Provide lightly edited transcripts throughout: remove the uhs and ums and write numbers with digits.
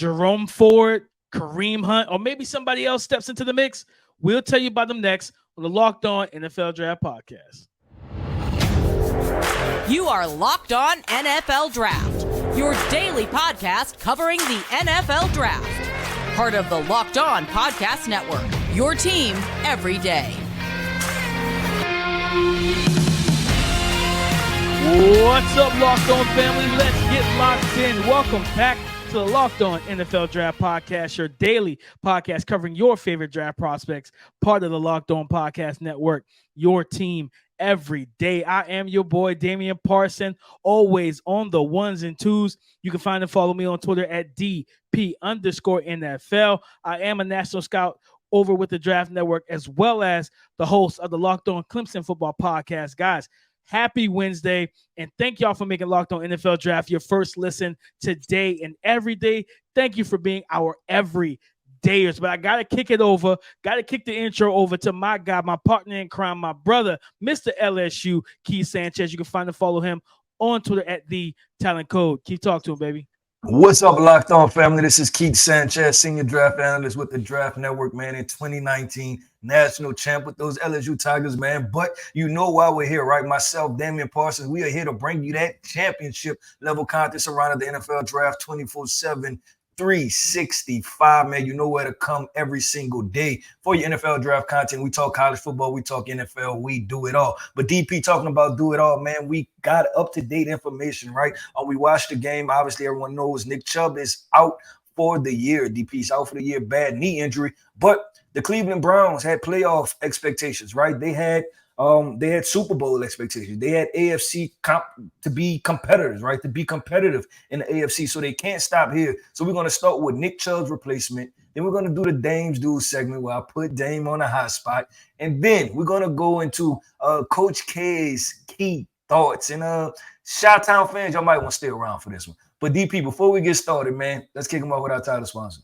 Jerome Ford, Kareem Hunt, or maybe somebody else steps into the mix? We'll tell you about them next on the Locked On NFL Draft Podcast. You are Locked On NFL Draft, your daily podcast covering the NFL Draft. Part of the Locked On Podcast Network, your team every day. What's up, Locked On family? Let's get locked in. Welcome back to the Locked On NFL Draft Podcast, your daily podcast covering your favorite draft prospects, part of the Locked On Podcast Network, your team every day. I am your boy, Damian Parson, always on the ones and twos. You can find and follow me on Twitter at DP_NFL. I am a national scout over with the Draft Network, as well as the host of the Locked On Clemson Football Podcast. Guys, happy Wednesday, and thank y'all for making Locked On NFL Draft your first listen today and every day. Thank you for being our everydayers. But I got to kick the intro over to my guy, my partner in crime, my brother, Mr. LSU, Keith Sanchez. You can find and follow him on Twitter at The Talent Code. Keith, talk to him, baby. What's up, Locked On family? This is Keith Sanchez, senior draft analyst with the Draft Network, man, in 2019 national champ with those LSU Tigers, man. But you know why we're here, right? Myself, Damian Parsons, we are here to bring you that championship level content surrounding the NFL draft 24/7. 365, man. You know where to come every single day for your NFL draft content. We talk college football, we talk NFL, we do it all. But DP talking about do it all, man. We got up-to-date information, right? We watched the game. Obviously, everyone knows Nick Chubb is out for the year. DP's out for the year, bad knee injury. But the Cleveland Browns had playoff expectations, right? They had Super Bowl expectations. They had AFC to be competitors, right? To be competitive in the AFC. So they can't stop here. So we're going to start with Nick Chubb's replacement. Then we're going to do the Dame's Dude segment where I put Dame on a hot spot. And then we're going to go into Coach K's key thoughts. And Chi-Town fans, y'all might want to stay around for this one. But DP, before we get started, man, let's kick them off with our title sponsor.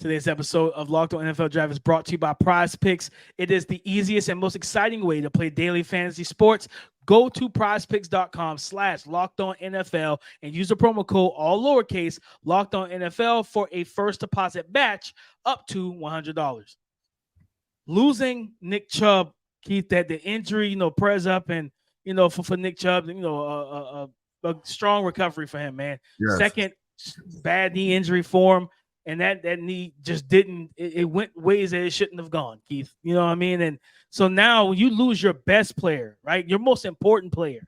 Today's episode of Locked On NFL Draft is brought to you by Prize Picks. It is the easiest and most exciting way to play daily fantasy sports. Go to prizepicks.com/LockedOnNFL and use the promo code, all lowercase, LockedOnNFL for a first deposit match up to $100. Losing Nick Chubb, Keith, that the injury, prayers up, and, for Nick Chubb, a strong recovery for him, man. Yes. Second bad knee injury for him. And that knee just it went ways that it shouldn't have gone, Keith. You know what I mean? And so now you lose your best player, right? Your most important player,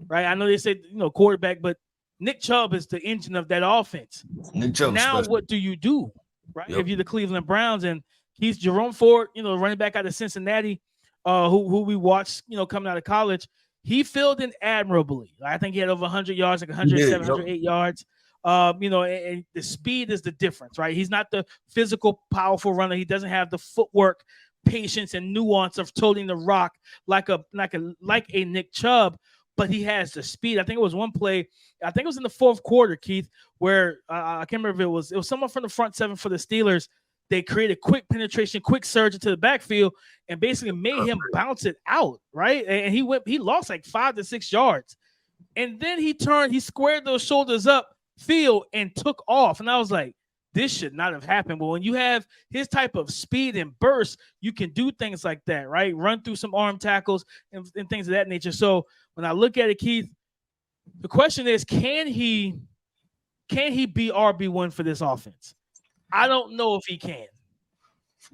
right? I know they said, quarterback, but Nick Chubb is the engine of that offense. Nick Chubb. Now special. What do you do, right? Yep. If you're the Cleveland Browns, and he's Jerome Ford, running back out of Cincinnati, who we watched, coming out of college, he filled in admirably. I think he had over 100 yards, like 107, 108 yards. And the speed is the difference, right? He's not the physical, powerful runner. He doesn't have the footwork, patience, and nuance of toting the rock like a Nick Chubb, but he has the speed. I think it was one play. I think it was in the fourth quarter, Keith, where I can't remember if it was someone from the front seven for the Steelers. They created quick penetration, quick surge into the backfield, and basically made him bounce it out, right? And he lost like 5 to 6 yards, and then he squared those shoulders up field and took off. And I was like, this should not have happened. But when you have his type of speed and burst, you can do things like that, right? Run through some arm tackles and things of that nature. So when I look at it, Keith, the question is, can he be RB1 for this offense? I don't know if he can.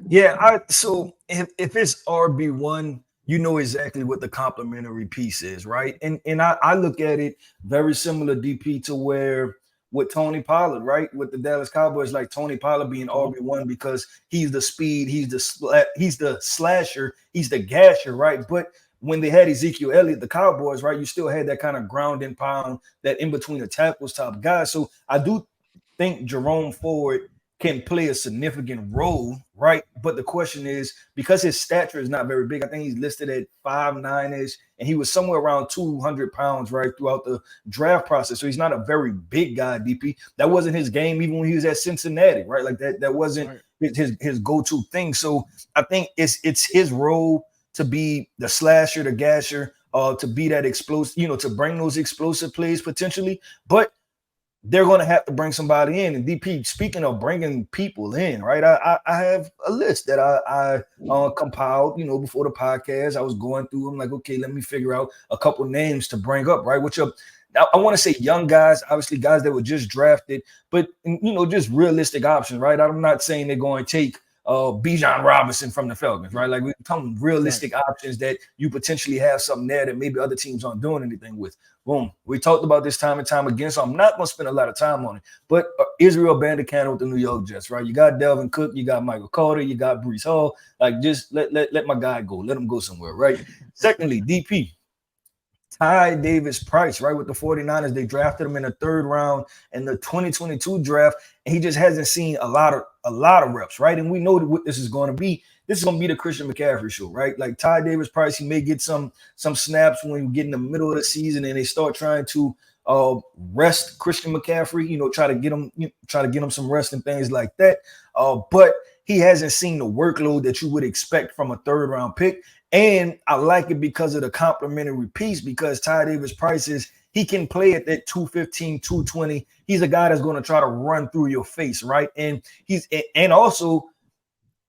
Yeah, so if it's RB1, you know exactly what the complementary piece is, right? And I look at it very similar, DP, to where with Tony Pollard, right? With the Dallas Cowboys, like Tony Pollard being RB1 because he's the speed, he's the slasher, he's the gasher, right? But when they had Ezekiel Elliott, the Cowboys, right, you still had that kind of ground and pound, that in between the tackles type guy. So I do think Jerome Ford can play a significant role, right? But the question is, because his stature is not very big, I think he's listed at 5'9", and he was somewhere around 200 pounds, right, throughout the draft process. So he's not a very big guy, DP. That wasn't his game even when he was at Cincinnati, right? Like that wasn't his go-to thing. So I think it's his role to be the slasher, the gasher, to be that explosive, to bring those explosive plays potentially. But they're going to have to bring somebody in. And DP, speaking of bringing people in, right? I have a list that I compiled, before the podcast. I was going through. I'm like, okay, let me figure out a couple names to bring up, right? Which are, I want to say young guys, obviously guys that were just drafted, but just realistic options, right? I'm not saying they're going to take Bijan Robinson from the Falcons, right? Like, we're talking realistic options that you potentially have something there that maybe other teams aren't doing anything with. Boom. We talked about this time and time again, so I'm not going to spend a lot of time on it. But Israel Abanikanda with the New York Jets, right? You got Delvin Cook, you got Michael Carter, you got Breece Hall. Like, just let my guy go. Let him go somewhere, right? Secondly, DP. Ty Davis Price, right, with the 49ers. They drafted him in the 3rd round in the 2022 draft, and he just hasn't seen a lot of reps, right? And we know what this is going to be. This is going to be the Christian McCaffrey show, right? Like, Ty Davis Price, he may get some snaps when you get in the middle of the season and they start trying to rest Christian McCaffrey, try to get him some rest and things like that. But he hasn't seen the workload that you would expect from a 3rd round pick. And I like it because of the complementary piece, because Ty Davis Price he can play at that 215, 220. He's a guy that's going to try to run through your face, right? And also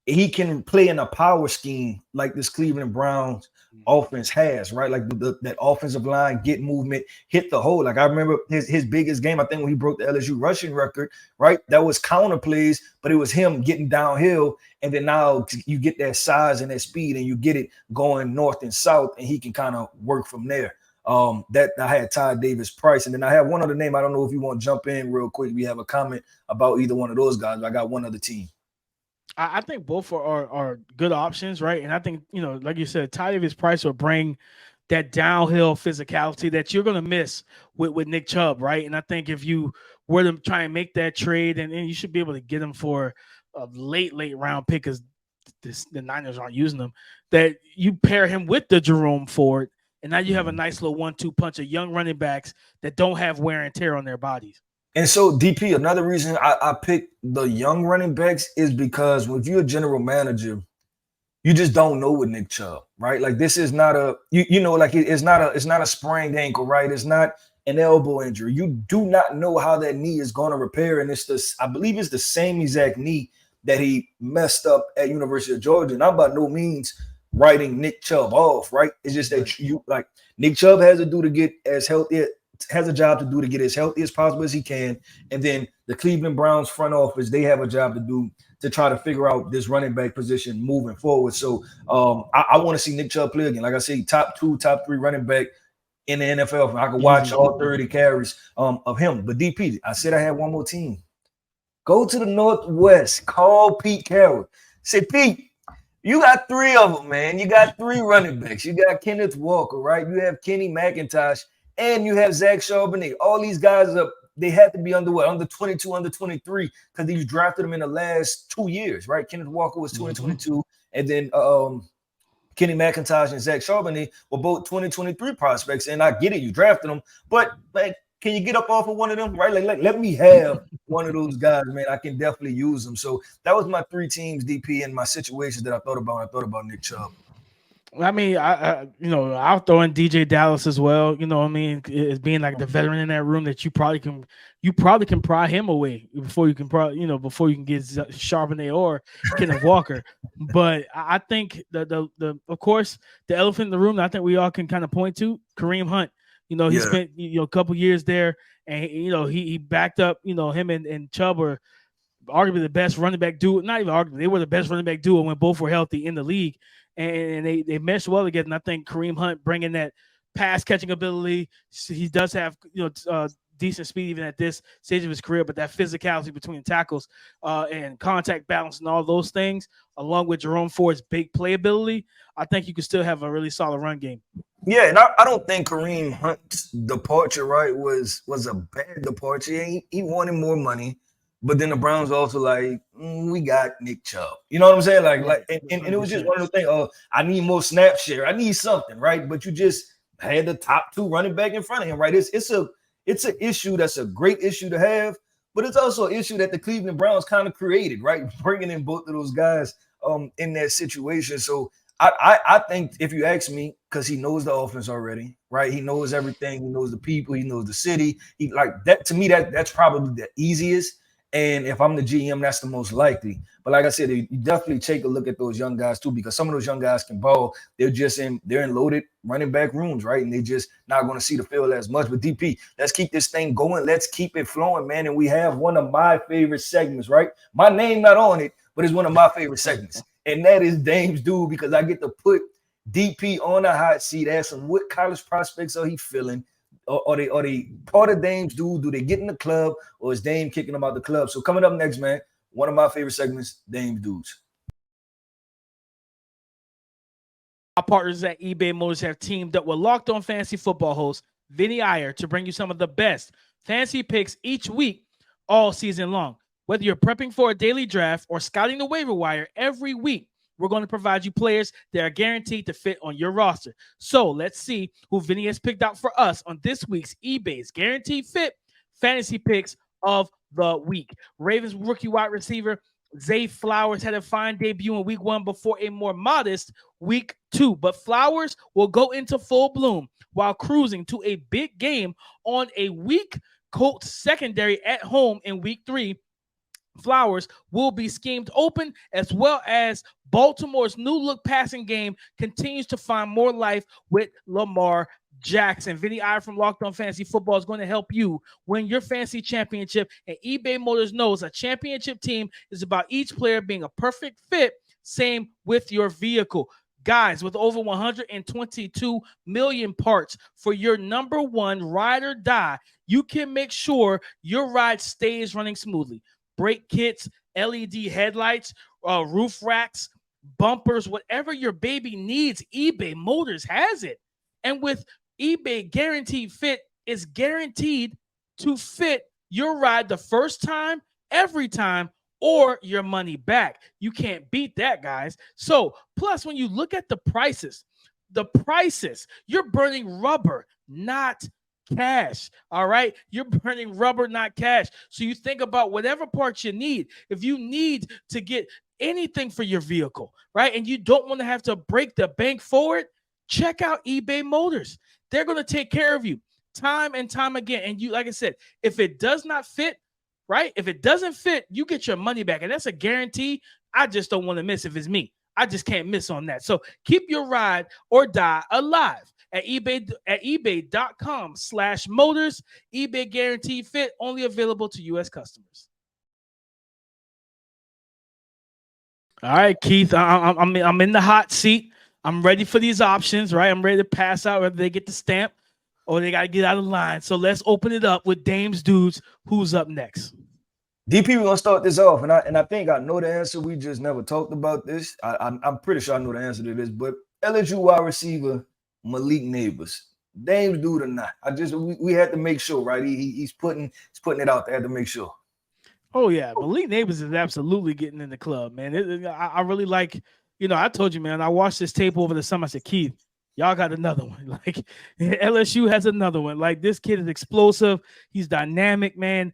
he can play in a power scheme like this Cleveland Browns offense has, right? Like that offensive line, get movement, hit the hole. Like, I remember his biggest game, I think, when he broke the LSU rushing record, right? That was counter plays, but it was him getting downhill. And then now you get that size and that speed, and you get it going north and south, and he can kind of work from there. That I had Ty Davis Price, and then I have one other name. I don't know if you want to jump in real quick. We have a comment about either one of those guys. I got one other team. I think both are good options, right? And I think, like you said, Ty Davis Price will bring that downhill physicality that you're going to miss with Nick Chubb, right? And I think if you were to try and make that trade, and you should be able to get him for a late round pick, because the Niners aren't using them, that you pair him with the Jerome Ford, and now you have a nice little 1-2 punch of young running backs that don't have wear and tear on their bodies. And so, DP, another reason I picked the young running backs is because if you're a general manager, you just don't know with Nick Chubb, right? Like, this is not it's not a sprained ankle, right? It's not an elbow injury. You do not know how that knee is going to repair, and I believe it's the same exact knee that he messed up at University of Georgia. And I'm by no means writing Nick Chubb off, right? It's just that Nick Chubb has to do to get as healthy. Has a job to do to get as healthy as possible as he can. And then the Cleveland Browns front office, they have a job to do to try to figure out this running back position moving forward. So I want to see Nick Chubb play again. Like I say, top 2, top 3 running back in the NFL. I could watch all 30 carries of him. But DP, I said I had one more team. Go to the Northwest. Call Pete Carroll. Say, Pete, you got 3 of them, man. You got 3 running backs. You got Kenneth Walker, right? You have Kenny McIntosh. And you have Zach Charbonnet. All these guys they had to be under 22, under 23, because you drafted them in the last 2 years, right? Kenneth Walker was 2022, and then Kenny McIntosh and Zach Charbonnet were both 2023 prospects. And I get it, you drafted them, but like, can you get up off of one of them, right? Like let me have one of those guys, man. I can definitely use them. So that was my 3 teams, DP, and my situations that I thought about. I thought about Nick Chubb. I mean, I'll throw in DJ Dallas as well. As being like the veteran in that room that you probably can pry him away before you can get Charbonnet or Kenneth Walker. But I think of course the elephant in the room that I think we all can kind of point to, Kareem Hunt. He spent a couple years there, and he backed up. Him and Chubb were arguably the best running back duo. Not even arguably, they were the best running back duo when both were healthy in the league. And they meshed well together. And I think Kareem Hunt bringing that pass catching ability, he does have decent speed even at this stage of his career, but that physicality between tackles and contact balance and all those things, along with Jerome Ford's big playability, I think you could still have a really solid run game. Yeah, and I don't think Kareem Hunt's departure, right, was a bad departure. He wanted more money. But then the Browns also like, we got Nick Chubb. You know what I'm saying? And it was just one of those things. I need more snap share. I need something, right? But you just had the top 2 running back in front of him, right? It's an issue that's a great issue to have, but it's also an issue that the Cleveland Browns kind of created, right? Bringing in both of those guys in that situation. So I think if you ask me, because he knows the offense already, right? He knows everything. He knows the people. He knows the city. He like that. To me, that's probably the easiest. And if I'm the GM, that's the most likely. But like I said, you definitely take a look at those young guys too, because some of those young guys can ball. They're in loaded running back rooms, right? And they just not going to see the field as much. But DP, let's keep this thing going. Let's keep it flowing, man. And we have one of my favorite segments, right? My name not on it, but it's one of my favorite segments. And that is Dame's Dude, because I get to put DP on the hot seat, ask him what college prospects are he feeling. Are they part of Dame's Dude? Do they get in the club, or is Dame kicking them out the club? So coming up next, man, one of my favorite segments, Dame's Dudes. Our partners at eBay Motors have teamed up with Locked On Fantasy Football host Vinny Iyer to bring you some of the best fantasy picks each week, all season long. Whether you're prepping for a daily draft or scouting the waiver wire every week, we're going to provide you players that are guaranteed to fit on your roster. So let's see who Vinny has picked out for us on this week's eBay's Guaranteed Fit Fantasy Picks of the Week. Ravens rookie wide receiver Zay Flowers had a fine debut in week 1 before a more modest week 2. But Flowers will go into full bloom while cruising to a big game on a weak Colts secondary at home in week 3. Flowers will be schemed open, as well as Baltimore's new look passing game continues to find more life with Lamar Jackson. Vinny Iyer from Locked On Fantasy Football is going to help you win your fantasy championship. And eBay Motors knows a championship team is about each player being a perfect fit. Same with your vehicle. Guys, with over 122 million parts for your number one ride or die, you can make sure your ride stays running smoothly. Brake kits, LED headlights, roof racks, bumpers, whatever your baby needs, eBay Motors has it. And with eBay Guaranteed Fit, it's guaranteed to fit your ride the first time, every time, or your money back. You can't beat that, guys. So, plus, when you look at the prices, you're burning rubber, not cash. All right, you're burning rubber, not cash. So you think about whatever parts you need. If you need to get anything for your vehicle, right, and you don't want to have to break the bank for it, check out eBay Motors. They're going to take care of you time and time again. And you, like I said, if it does not fit, right, if it doesn't fit, you get your money back, and that's a guarantee. I just don't want to miss. If it's me, I just can't miss on that. So keep your ride or die alive at ebay.com/motors. eBay Guaranteed Fit, only available to U.S. customers. All right, Keith, I'm in the hot seat. I'm ready for these options, right? I'm ready to pass out whether they get the stamp or they got to get out of line. So let's open it up with Dame's Dudes. Who's up next? DP, we're gonna start this off, and I think I know the answer. We just never talked about this. I'm pretty sure I know the answer to this, but LSU wide receiver Malik Nabers, Dame's Dude or not? We had to make sure, right? He's putting it out there. Had to make sure. Oh yeah, Malik Nabers is absolutely getting in the club, man. I really like. I told you, man. I watched this tape over the summer. I said, Keith, y'all got another one. Like LSU has another one. Like this kid is explosive. He's dynamic, man.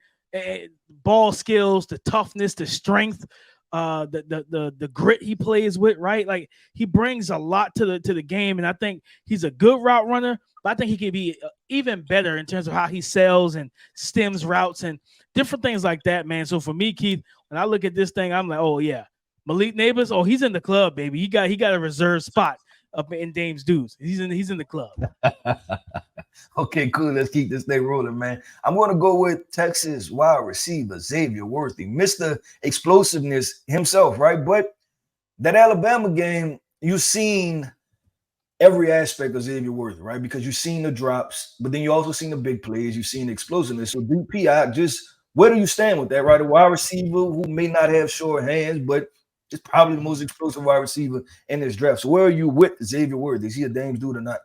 Ball skills, the toughness, the strength, the grit he plays with, right? Like he brings a lot to the game, and I think he's a good route runner. But I think he can be even better in terms of how he sells and stems routes and different things like that, man. So for me, Keith, when I look at this thing, I'm like, oh yeah, Malik Nabers, oh he's in the club, baby. He got a reserved spot up in Dame's Dudes. He's in the club. Okay, cool. Let's keep this thing rolling, man. I'm going to go with Texas wide receiver Xavier Worthy, Mr. Explosiveness himself, right? But that Alabama game, you've seen every aspect of Xavier Worthy, right? Because you've seen the drops, but then you also seen the big plays. You've seen the explosiveness. So DP, where do you stand with that, right? A wide receiver who may not have short hands, but is probably the most explosive wide receiver in this draft. So where are you with Xavier Worthy? Is he a Dame's Dude or not?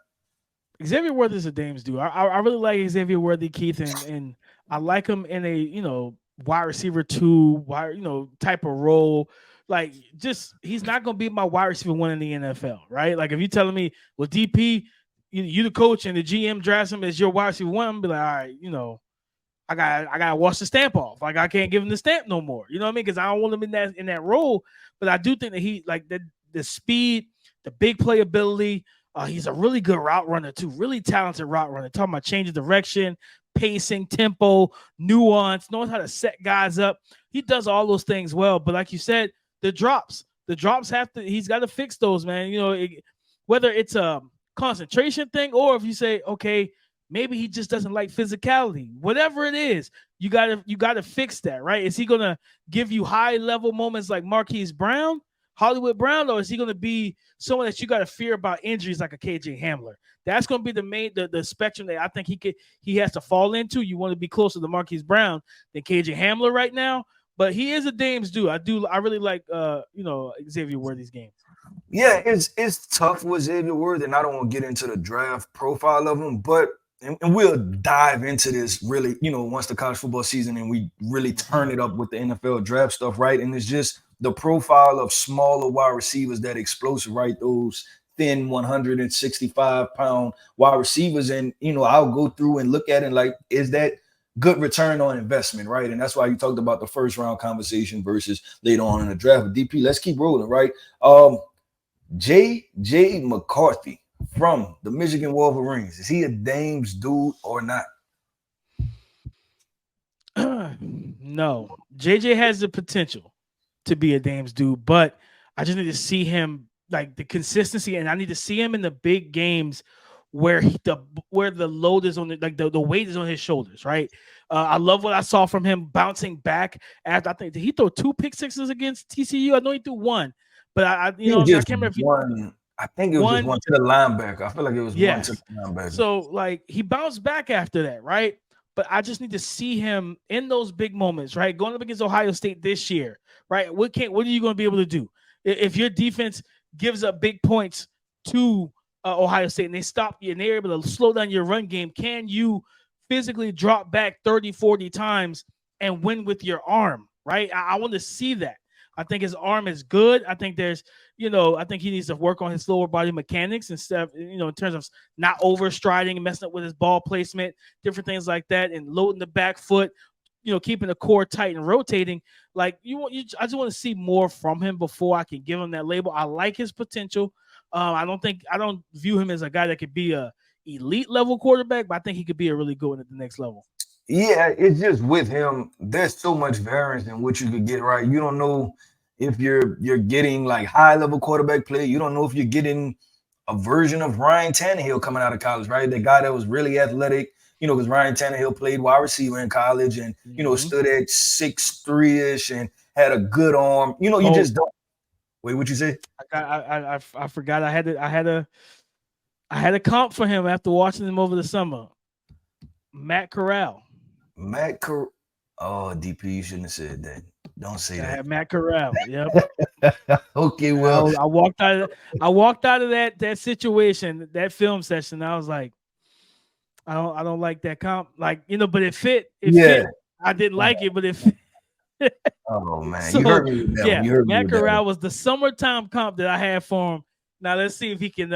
Xavier Worthy is a Dame's Dude. I really like Xavier Worthy, Keith, and I like him in a wide receiver 2, type of role. Like he's not gonna be my wide receiver 1 in the NFL, right? Like if you're telling me, well, DP, you the coach and the GM drafts him as your wide receiver 1, I'm be like, all right, I gotta wash the stamp off. Like I can't give him the stamp no more. You know what I mean? Because I don't want him in that role. But I do think that he like the speed, the big playability. He's a really good route runner too, really talented route runner. Talking about changing direction, pacing, tempo, nuance, knows how to set guys up. He does all those things well. But like you said, the drops he's got to fix those, man. Whether it's a concentration thing or if you say, okay, maybe he just doesn't like physicality. Whatever it is, you gotta fix that, right? Is he gonna give you high level moments like Marquise Brown, Hollywood Brown, or is he gonna be someone that you gotta fear about injuries like a KJ Hamler? That's gonna be the spectrum that I think he has to fall into. You want to be closer to Marquise Brown than KJ Hamler right now, but he is a Dame's dude. I really like Xavier Worthy's game. Yeah, it's tough with Xavier Worthy, and I don't want to get into the draft profile of him, but and we'll dive into this really, once the college football season and we really turn it up with the NFL draft stuff, right? And it's just the profile of smaller wide receivers that explosive, right? Those thin 165-pound wide receivers. And, I'll go through and look at it like, is that good return on investment, right? And that's why you talked about the first round conversation versus later on in the draft. But DP, let's keep rolling, right? J.J. McCarthy from the Michigan Wolverines. Is he a Dame's dude or not? No. JJ has the potential to be a Dame's dude, but I just need to see him, like the consistency, and I need to see him in the big games where the load is on the weight is on his shoulders, right? I love what I saw from him bouncing back after, I think, did he throw 2 pick sixes against TCU? I know he threw 1, but I can't remember if I think it was just one to the linebacker. I feel like it was one to the linebacker. So, like, he bounced back after that, right? But I just need to see him in those big moments, right? Going up against Ohio State this year, right? What are you going to be able to do? If your defense gives up big points to Ohio State and they stop you and they're able to slow down your run game, can you physically drop back 30, 40 times and win with your arm, right? I want to see that. I think his arm is good. I think I think he needs to work on his lower body mechanics instead of, in terms of not overstriding and messing up with his ball placement, different things like that, and loading the back foot, keeping the core tight and rotating. Like I just want to see more from him before I can give him that label. I like his potential. I don't view him as a guy that could be a elite level quarterback, but I think he could be a really good one at the next level. Yeah, it's just with him, there's so much variance in what you could get, right? You don't know if you're getting like high level quarterback play. You don't know if you're getting a version of Ryan Tannehill coming out of college, right? The guy that was really athletic, because Ryan Tannehill played wide receiver in college and, stood at 6'3" and had a good arm. You just don't. Wait, what you say? I forgot I had a comp for him after watching him over the summer. Matt Corral. Oh, DP, you shouldn't have said that. Don't say that. I had Matt Corral. Yep. Okay, well, I walked out of that situation, that film session. I was like, I don't like that comp. Like, but it fit. It fit. I didn't like it, but it fit. Oh man, so, you heard me with that. Yeah, you heard Matt Corral was the summertime comp that I had for him. Now let's see if he can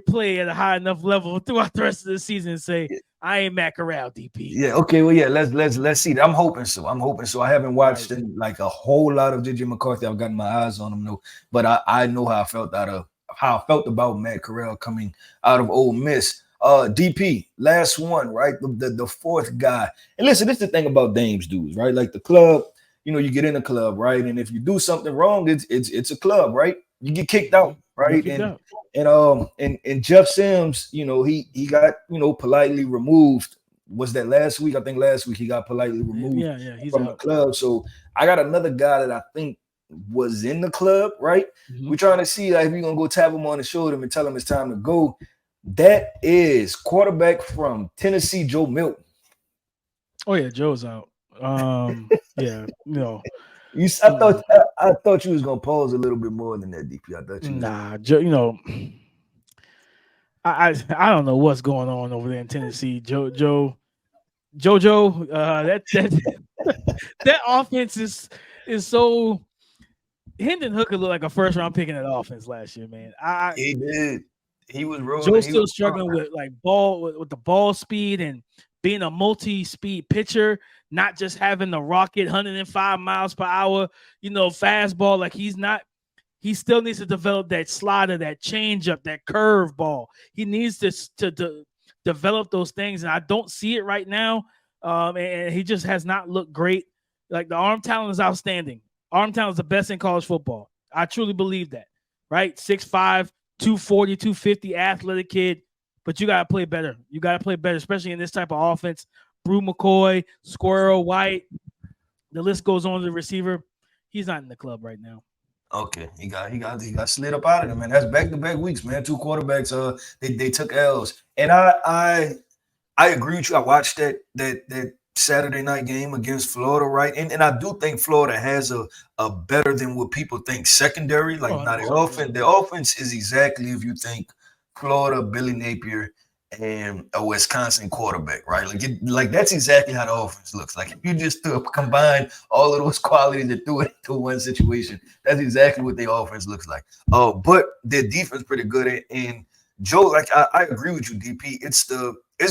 play at a high enough level throughout the rest of the season and say, I ain't Matt Corral, DP. Yeah, okay, well, yeah, let's see. I'm hoping so. I haven't watched like a whole lot of JJ McCarthy. I've gotten my eyes on him though, but I know how I felt about Matt Corral coming out of Ole Miss. DP, last one, right? The fourth guy. And listen, this is the thing about Dame's dudes, right? Like the club, you get in a club, right? And if you do something wrong, it's a club, right? You get kicked out, right? And Jeff Sims, he got politely removed. Was that last week? I think last week he got politely removed he's from the club. So I got another guy that I think was in the club, right? Mm-hmm. We're trying to see like if we're gonna go tap him on the shoulder and tell him it's time to go. That is quarterback from Tennessee, Joe Milton. Oh yeah, Joe's out. Yeah, I thought you was gonna pause a little bit more than that, DP. I thought you. Nah, Joe. I don't know what's going on over there in Tennessee. JoJo. That offense is so. Hendon Hooker looked like a first round pick in that offense last year, man. He did. He was rolling. Joe's still struggling with like with the ball speed and being a multi-speed pitcher, not just having the rocket 105 miles per hour, fastball. Like he's not He still needs to develop that slider, that changeup, that curve ball. He needs to develop those things, and I don't see it right now. And he just has not looked great. Like, the arm talent is outstanding. Arm talent is the best in college football. I truly believe that. Right? 6'5", 240, 250, athletic kid. But you got to play better. You got to play better, especially in this type of offense. Brew McCoy, Squirrel, White, the list goes on to the receiver. He's not in the club right now. Okay, he got slid up out of them, man. That's back-to-back weeks, man. Two quarterbacks, they took L's, and I agree with you. I watched that Saturday night game against Florida, right? And I do think Florida has a better than what people think secondary. Like, now the offense is exactly, if you think Florida, Billy Napier, and a Wisconsin quarterback, right? Like that's exactly how the offense looks. Like, if you just combine all of those qualities and threw it into one situation, that's exactly what their offense looks like. But their defense pretty good. And Joe, like, I agree with you, DP. It's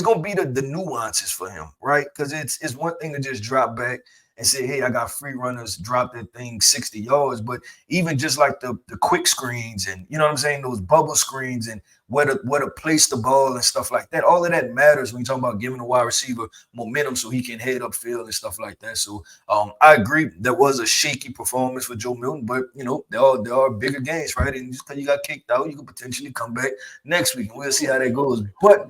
gonna be the nuances for him, right? Because it's one thing to just drop back and say, hey, I got free runners, drop that thing 60 yards. But even just like the quick screens and, you know what I'm saying, those bubble screens and where to place the ball and stuff like that, all of that matters when you talk about giving a wide receiver momentum so he can head upfield and stuff like that. So I agree, there was a shaky performance for Joe Milton, but, you know, there are bigger games, right? And just because you got kicked out, you could potentially come back next week, and we'll see how that goes. But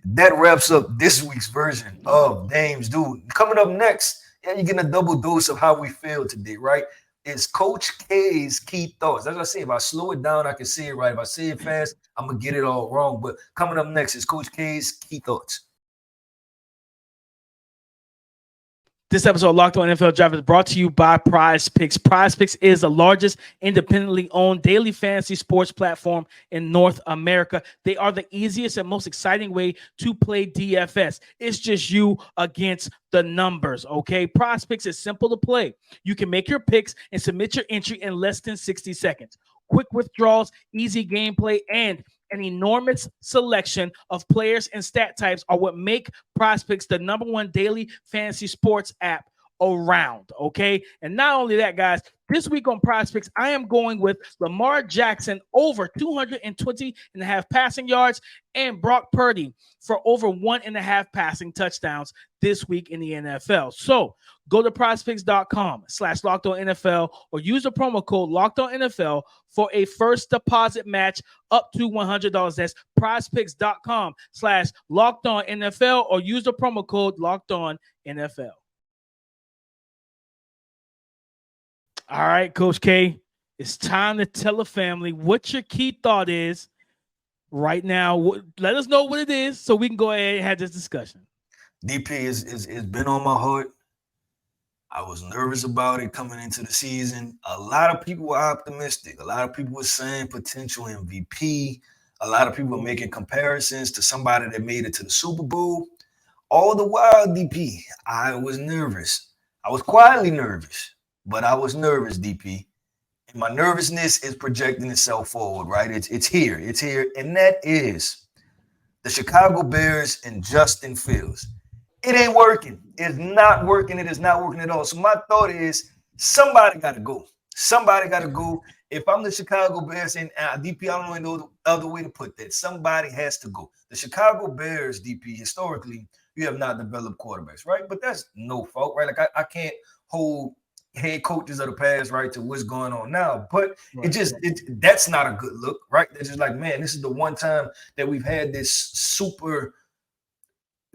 that wraps up this week's version of Dame's Dude. Coming up next, you're getting a double dose of how we feel today, right? It's Coach K's key thoughts. As I say, if I slow it down, I can say it right. If I say it fast, I'm going to get it all wrong. But coming up next is Coach K's key thoughts. This episode of Locked On NFL Draft is brought to you by Prize Picks. Prize Picks is the largest independently owned daily fantasy sports platform in North America. They are the easiest and most exciting way to play DFS. It's just you against the numbers, okay? Prize Picks is simple to play. You can make your picks and submit your entry in less than 60 seconds. Quick withdrawals, easy gameplay, and an enormous selection of players and stat types are what make Prize Picks the #1 daily fantasy sports app around, okay? And not only that, guys, this week on Prize Picks, I am going with Lamar Jackson over 220.5 passing yards and Brock Purdy for over 1.5 passing touchdowns this week in the NFL. So go to prizepicks.com/LockedOnNFL or use the promo code LockedOnNFL for a first deposit match up to $100. That's prizepicks.com/LockedOnNFL or use the promo code LockedOnNFL. All right, Coach K, it's time to tell the family what your key thought is right now. Let us know what it is so we can go ahead and have this discussion. DP is been on my heart. I was nervous about it coming into the season. A lot of people were optimistic. A lot of people were saying potential MVP. A lot of people were making comparisons to somebody that made it to the Super Bowl. All the while, DP, I was nervous. I was quietly nervous. But I was nervous, DP. And my nervousness is projecting itself forward, right? It's here. It's here. And that is the Chicago Bears and Justin Fields. It ain't working. It's not working. It is not working at all. So my thought is somebody got to go. Somebody got to go. If I'm the Chicago Bears, and DP, I don't know no other way to put that. Somebody has to go. The Chicago Bears, DP, historically, you have not developed quarterbacks, right? But that's no fault, right? Like I can't hold head coaches of the past, right, to what's going on now. But that's not a good look, right? They're just like, man, this is the one time that we've had this super,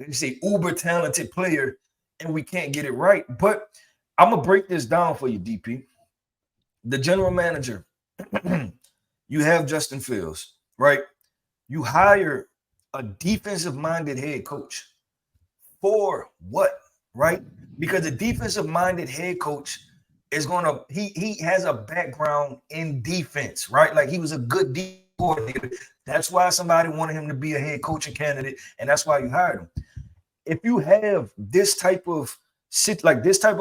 uber talented player, and we can't get it right. But I'm going to break this down for you, DP. The general manager, you have Justin Fields, right? You hire a defensive-minded head coach. For what, right? Because a defensive-minded head coach is gonna he has a background in defense, right? Like, he was a good defense coordinator. That's why somebody wanted him to be a head coaching candidate, and that's why you hired him. If you have this type of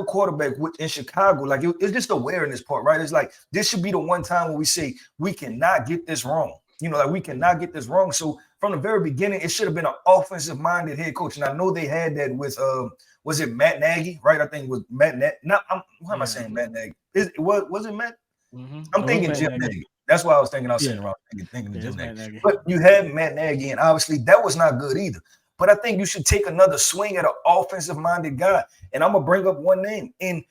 quarterback in Chicago, like, it's just awareness part, right? It's like, this should be the one time where we say we cannot get this wrong. You know, like, we cannot get this wrong. So from the very beginning, it should have been an offensive-minded head coach. And I know they had that with was it Matt Nagy, right? I think it was Matt Nagy. Why am I saying Matt Nagy? Was it Matt? I'm thinking Jim Nagy. That's why I was thinking. I was sitting around thinking of Jim Nagy. But you had Matt Nagy, and obviously that was not good either. But I think you should take another swing at an offensive-minded guy. And I'm gonna bring up one name. And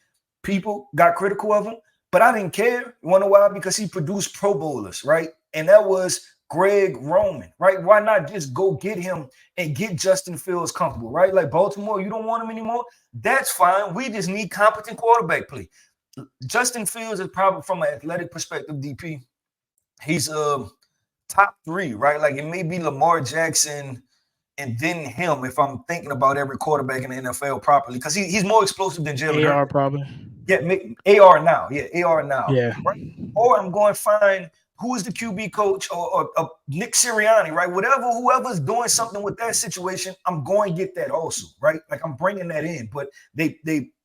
people got critical of him, but I didn't care. You wanna know why? Because he produced Pro Bowlers, right? And that was Greg Roman, right? Why not just go get him and get Justin Fields comfortable, right? Like Baltimore, you don't want him anymore. That's fine. We just need competent quarterback play. Justin Fields is probably, from an athletic perspective, DP, he's top 3, right? Like it may be Lamar Jackson and then him, if I'm thinking about every quarterback in the NFL properly, because he's more explosive than Jalen Hurts. AR probably. Yeah, AR now. Yeah, AR now. Yeah. Right? Or I'm going to find who is the QB coach or Nick Sirianni, right? Whoever's doing something with that situation, I'm going to get that also, right? Like I'm bringing that in. But they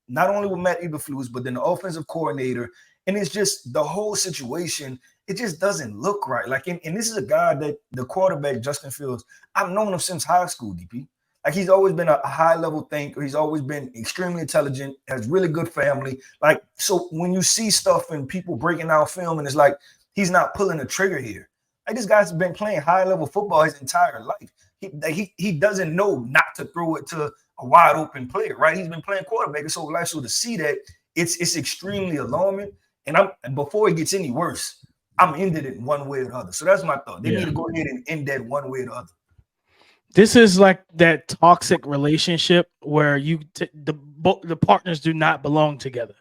not only with Matt Eberflus, but then the offensive coordinator, and it's just the whole situation. It just doesn't look right. Like, and this is a guy that the quarterback, Justin Fields, I've known him since high school, DP. Like, he's always been a high-level thinker. He's always been extremely intelligent, has really good family. Like, so when you see stuff and people breaking out film, and it's like, he's not pulling a trigger here. Like, this guy's been playing high-level football his entire life. He doesn't know not to throw it to a wide-open player, right? He's been playing quarterback his whole life. So to see that, it's extremely alarming. And before it gets any worse, I'm ending it one way or the other. So that's my thought. They need to go ahead and end that one way or the other. This is like that toxic relationship where the partners do not belong together,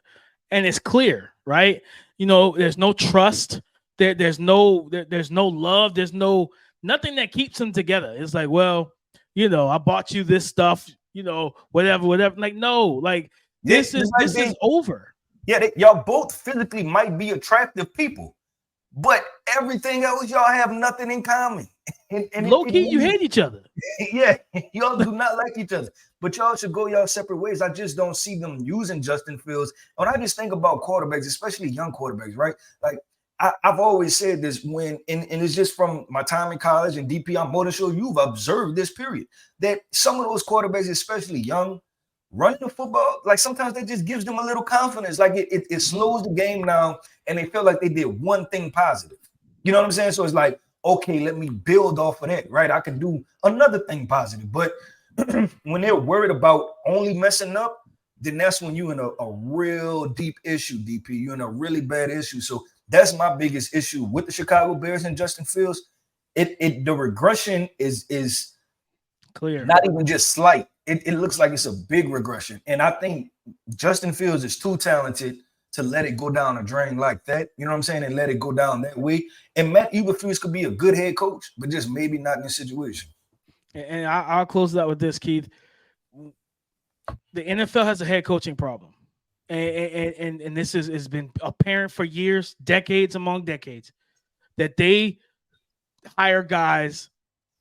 and it's clear, right? You know, there's no trust. There's no love. There's nothing that keeps them together. It's like, well, you know, I bought you this stuff, you know, whatever. Like, no, like this is over. Yeah, y'all both physically might be attractive people, but everything else, y'all have nothing in common. And low key, you hate each other. Yeah, y'all do not like each other, but y'all should go y'all separate ways. I just don't see them using Justin Fields. When I just think about quarterbacks, especially young quarterbacks, right? Like I've always said this and it's just from my time in college and DP, I'm more than sure you've observed this period, that some of those quarterbacks, especially young, running the football, like sometimes that just gives them a little confidence. Like it slows the game down and they feel like they did one thing positive. You know what I'm saying? So it's like, okay, let me build off of that, right? I can do another thing positive. But when they're worried about only messing up, then that's when you're in a real deep issue, DP. You're in a really bad issue. So that's my biggest issue with the Chicago Bears and Justin Fields. The regression is clear, not even just slight. It looks like it's a big regression. And I think Justin Fields is too talented to let it go down a drain like that. You know what I'm saying? And let it go down that way. And Matt Eberflus could be a good head coach, but just maybe not in this situation. And I'll close it out with this, Keith. The NFL has a head coaching problem. And this has been apparent for years, decades among decades, that they hire guys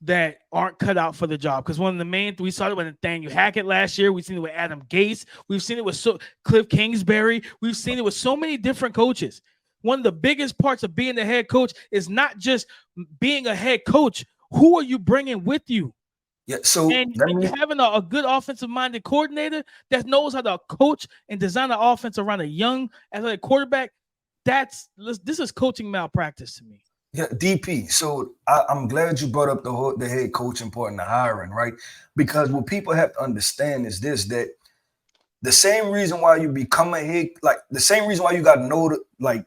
that aren't cut out for the job. Because one of the main, we saw it with Nathaniel Hackett last year. We've seen it with Adam Gase. We've seen it with Cliff Kingsbury. We've seen it with so many different coaches. One of the biggest parts of being a head coach is not just being a head coach. Who are you bringing with you? Yeah, so and having a good offensive-minded coordinator that knows how to coach and design an offense around a young athletic quarterback, this is coaching malpractice to me. Yeah, DP. So I'm glad you brought up the head coaching part and the hiring, right? Because what people have to understand is this, that the same reason why you become a head, like the same reason why you got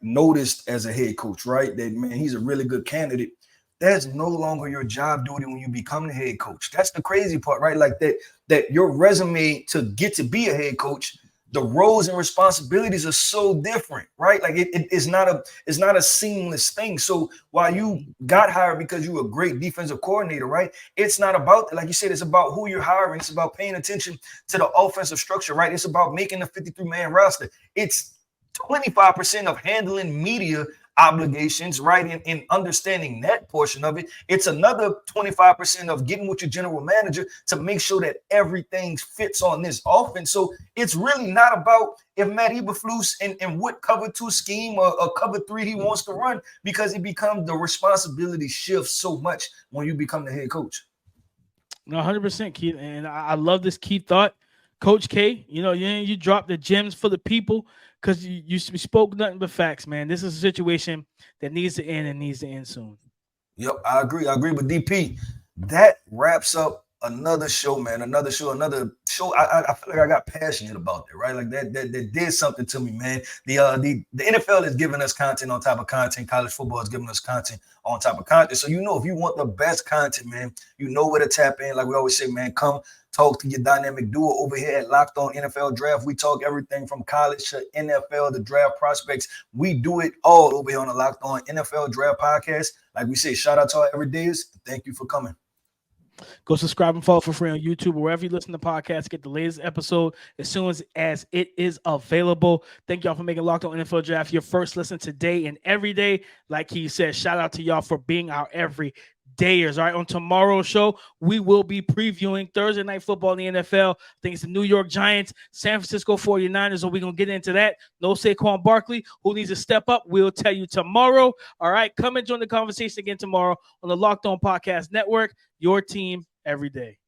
noticed as a head coach, right? That, man, he's a really good candidate. That's no longer your job duty when you become the head coach. That's the crazy part, right? Like that your resume to get to be a head coach, the roles and responsibilities are so different, right? Like it's not a seamless thing. So while you got hired because you were a great defensive coordinator, right? It's not about, like you said, it's about who you're hiring. It's about paying attention to the offensive structure, right? It's about making a 53-man roster. It's 25% of handling media obligations, right? And understanding that portion of it. It's another 25% of getting with your general manager to make sure that everything fits on this offense. So it's really not about if Matt Eberflus and what cover 2 scheme or cover 3 he wants to run, because it becomes the responsibility shifts so much when you become the head coach. No, 100%, Keith. And I love this key thought, Coach K, you dropped the gems for the people because you spoke nothing but facts, man. This is a situation that needs to end and needs to end soon. Yep, I agree. I agree with DP. That wraps up another show, man. Another show. I feel like I got passionate about that, right? Like that did something to me, man. The NFL is giving us content on top of content. College football is giving us content on top of content. So if you want the best content, man, you know where to tap in. Like we always say, man, come talk to your dynamic duo over here at Locked On NFL Draft. We talk everything from college to NFL, the draft prospects. We do it all over here on the Locked On NFL Draft podcast. Like we say, shout out to our everydays. Thank you for coming. Go subscribe and follow for free on YouTube or wherever you listen to podcasts. Get the latest episode as soon as it is available. Thank y'all for making Locked On NFL Draft your first listen today and every day. Like he said, shout out to y'all for being our everydayers. All right, on tomorrow's show, we will be previewing Thursday Night Football in the NFL. I think it's the New York Giants, San Francisco 49ers, so we're going to get into that. No Saquon Barkley, who needs to step up, we'll tell you tomorrow. All right, come and join the conversation again tomorrow on the Locked On Podcast Network, your team every day.